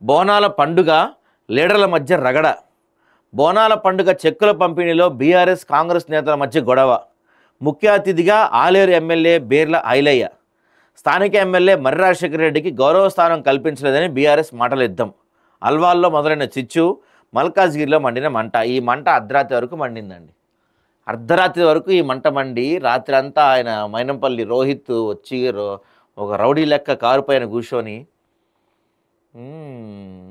బోనాల పండుగ లీడర్ల మధ్య రగడ. బోనాల పండుగ చెక్కుల పంపిణీలో బీఆర్ఎస్ కాంగ్రెస్ నేతల మధ్య గొడవ. ముఖ్య అతిథిగా ఆలేరు ఎమ్మెల్యే బీర్ల ఐలయ్య. స్థానిక ఎమ్మెల్యే మర్రి రాజశేఖర రెడ్డికి గౌరవ స్థానం కల్పించలేదని బీఆర్ఎస్ మాటల యుద్ధం. అల్వాల్లో మొదలైన చిచ్చు మల్కాజ్గిరిలో మండిన మంట. ఈ మంట అర్ధరాత్రి వరకు మండిందండి. అర్ధరాత్రి వరకు ఈ మంట మండి రాత్రి అంతా ఆయన మైనంపల్లి రోహిత్ వచ్చి ఒక రౌడీ లెక్క కారు పైన కూర్చొని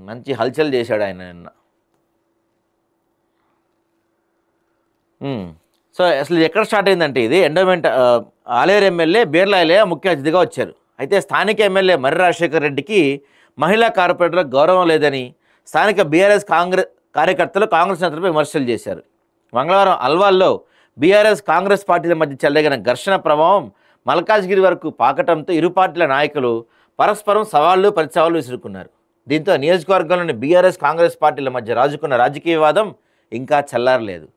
మంచి హల్చల్ చేశాడు ఆయన నిన్న. సో అసలు ఎక్కడ స్టార్ట్ అయిందంటే ఇది ఎండోమెంట్ ఆలేరు ఎమ్మెల్యే బీర్ల ఐలయ్య ముఖ్య అతిథిగా వచ్చారు. అయితే స్థానిక ఎమ్మెల్యే మర్రి రాజశేఖర రెడ్డికి మహిళా కార్పొరేటర్లకు గౌరవం లేదని స్థానిక బీఆర్ఎస్ కార్యకర్తలు కాంగ్రెస్ నేతలపై విమర్శలు చేశారు. మంగళవారం అల్వాల్లో బీఆర్ఎస్ కాంగ్రెస్ పార్టీల మధ్య చెలరేగిన ఘర్షణ ప్రభావం మల్కాజ్గిరి వరకు పాకటంతో ఇరు పార్టీల నాయకులు పరస్పరం సవాళ్లు ప్రతిసవాళ్లు విసురుకున్నారు. దీంతో నియోజకవర్గంలోని బీఆర్ఎస్ కాంగ్రెస్ పార్టీల మధ్య రాజుకున్న రాజకీయ వివాదం ఇంకా చల్లారలేదు.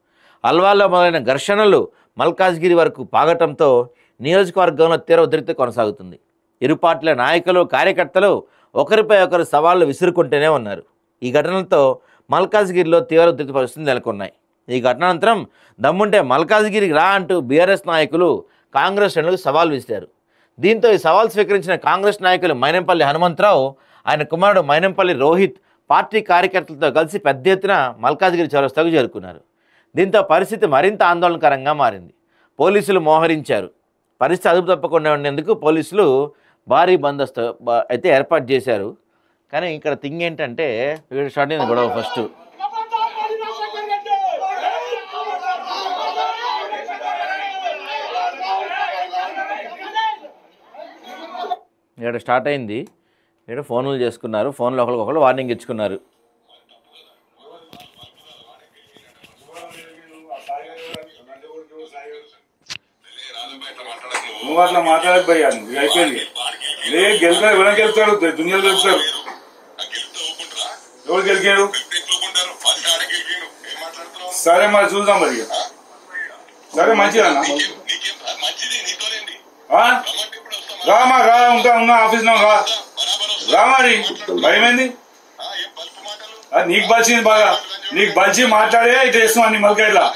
అల్వాల్లో మొదలైన ఘర్షణలు మల్కాజ్గిరి వరకు పాగటంతో నియోజకవర్గంలో తీవ్ర ఉద్రిక్తత కొనసాగుతుంది. ఇరు పార్టీల నాయకులు కార్యకర్తలు ఒకరిపై ఒకరు సవాళ్లు విసురుకుంటూనే ఉన్నారు. ఈ ఘటనలతో మల్కాజ్గిరిలో తీవ్ర ఉద్రిక్త పరిస్థితులు నెలకొన్నాయి. ఈ ఘటనానంతరం దమ్ముంటే మల్కాజ్గిరికి రా అంటూ బీఆర్ఎస్ నాయకులు కాంగ్రెస్ శ్రేణులకు సవాల్ విసిరారు. దీంతో ఈ సవాల్ స్వీకరించిన కాంగ్రెస్ నాయకులు మైనంపల్లి హనుమంతరావు, ఆయన కుమారుడు మైనంపల్లి రోహిత్ పార్టీ కార్యకర్తలతో కలిసి పెద్ద ఎత్తున మల్కాజ్గిరి చౌరస్తాకు చేరుకున్నారు. దీంతో పరిస్థితి మరింత ఆందోళనకరంగా మారింది. పోలీసులు మోహరించారు. పరిస్థితి అదుపు తప్పకుండా ఉండేందుకు పోలీసులు భారీ బందోబస్తు అయితే ఏర్పాటు చేశారు. కానీ ఇక్కడ థింగ్ ఏంటంటే వీడు స్టార్ట్ అయింది గొడవ. ఫస్ట్ ఇక్కడ స్టార్ట్ అయింది. ఇక్కడ ఫోన్లు చేసుకున్నారు. ఫోన్లో ఒకళ్ళు వార్నింగ్ ఇచ్చుకున్నారు. నువ్వు అట్లా మాట్లాడకపోయా నువ్వు అయిపోయింది. లేదు గెలుతాడు, ఎవరైనా గెలుతాడు, దునియాలో గెలుతాడు. ఎవరు గెలికాడు? సరే మరి చూద్దాం మరి. సరే మంచిగా రామా రా, ఉన్నా ఆఫీస్లో రా మరి. భయమైంది నీకు బలిసింది బాగా. నీకు బలిసి మాట్లాడే ఇట్లా చేస్తున్నావు నీ మళ్ళీ ఇట్లా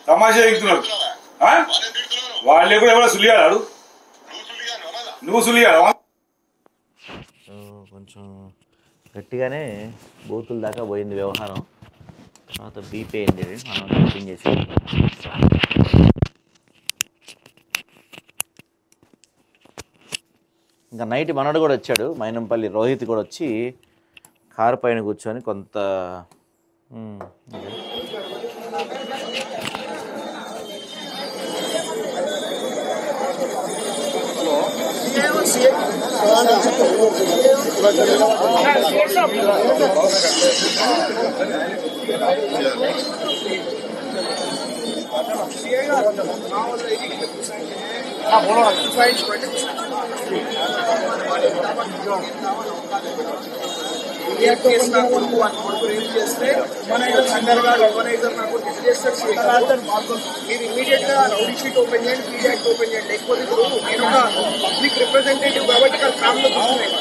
తమాషా ఎక్కుతున్నాడు. వాళ్ళే కూడా ఎవరో సులియాడు, నువ్వు సులియాడు. కొంచెం గట్టిగానే బూతుల దాకా పోయింది వ్యవహారం. తర్వాత బీపీ అయింది. మనం చెకింగ్ చేసి ఇంకా నైట్ మనడు కూడా వచ్చాడు. మైనంపల్లి రోహిత్ కూడా వచ్చి కారు పైన కూర్చొని కొంత చేస్తే మన సంఘర్గా ఆర్గనైజర్ నాకు చేస్తారు. మీరు ఇమీడియట్ గా రౌడీ షీట్ ఓపెన్ చేయండి, పీడీ యాక్ట్ ఓపెన్ చేయండి. లేకపోతే ఇప్పుడు నేను ఒక పబ్లిక్ రిప్రజెంటేటివ్ కాబట్టి ఫ్యామిలీ చూస్తున్నాయి,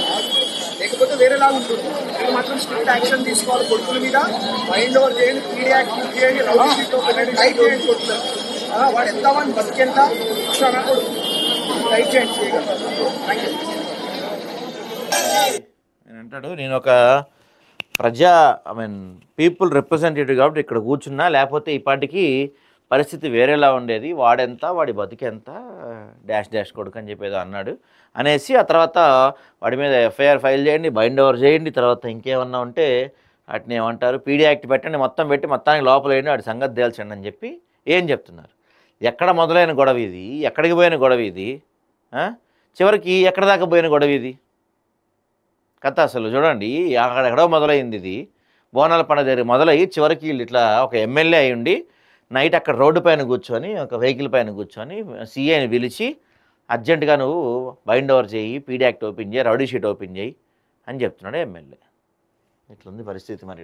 లేకపోతే వేరేలా ఉంటుంది. మీరు మాత్రం స్ట్రిక్ట్ యాక్షన్ తీసుకోవాలి. కొడుకుల మీద మైండ్ ఓవర్ చేయండి, పీడీ యాక్ట్ యూజ్ చేయండి, రౌడీ షీట్ ఓపెన్ చేయండి, టైట్ చేయండి. కొడుతున్నారు వాడు ఎంత మంది బతికెంత ఇష్టం కొడుకు టైట్ చేయండి చేయగలరు. Thank you. నేను అంటాడు, నేను ఒక పీపుల్ రిప్రజెంటేటివ్ కాబట్టి ఇక్కడ కూర్చున్నా, లేకపోతే ఈ పాటికి పరిస్థితి వేరేలా ఉండేది. వాడెంత, వాడి బతికెంత, డాష్ డాష్ కొడుకు అని చెప్పేదో అన్నాడు అనేసి ఆ తర్వాత వాడి మీద ఎఫ్ఐఆర్ ఫైల్ చేయండి, బైండ్ ఓవర్ చేయండి, తర్వాత ఇంకేమన్నా ఉంటే వాటిని ఏమంటారు పీడీ యాక్ట్ పెట్టండి, మొత్తం పెట్టి మొత్తానికి లోపల వేయండి, వాడి సంగతి తేల్చండి అని చెప్పి ఏం చెప్తున్నారు. ఎక్కడ మొదలైన గొడవ ఇది? ఎక్కడికి పోయిన గొడవ ఇది? చివరికి ఎక్కడ దాకా పోయిన గొడవ ఇది కథ? అసలు చూడండి, అక్కడెక్కడో మొదలైంది ఇది. బోనాల పండుగ దగ్గర మొదలయ్యి చివరికి వీళ్ళు ఇట్లా ఒక ఎమ్మెల్యే అయి ఉండి నైట్ అక్కడ రోడ్డు పైన కూర్చొని ఒక వెహికల్ పైన కూర్చొని సీఐని పిలిచి అర్జెంటుగా నువ్వు బైండ్ ఓవర్ చేయి, పీడీ యాక్ట్ ఓపెన్ చేయి, రౌడీ షీట్ ఓపెన్ చేయి అని చెప్తున్నాడు ఎమ్మెల్యే. ఇట్లుంది పరిస్థితి మరి.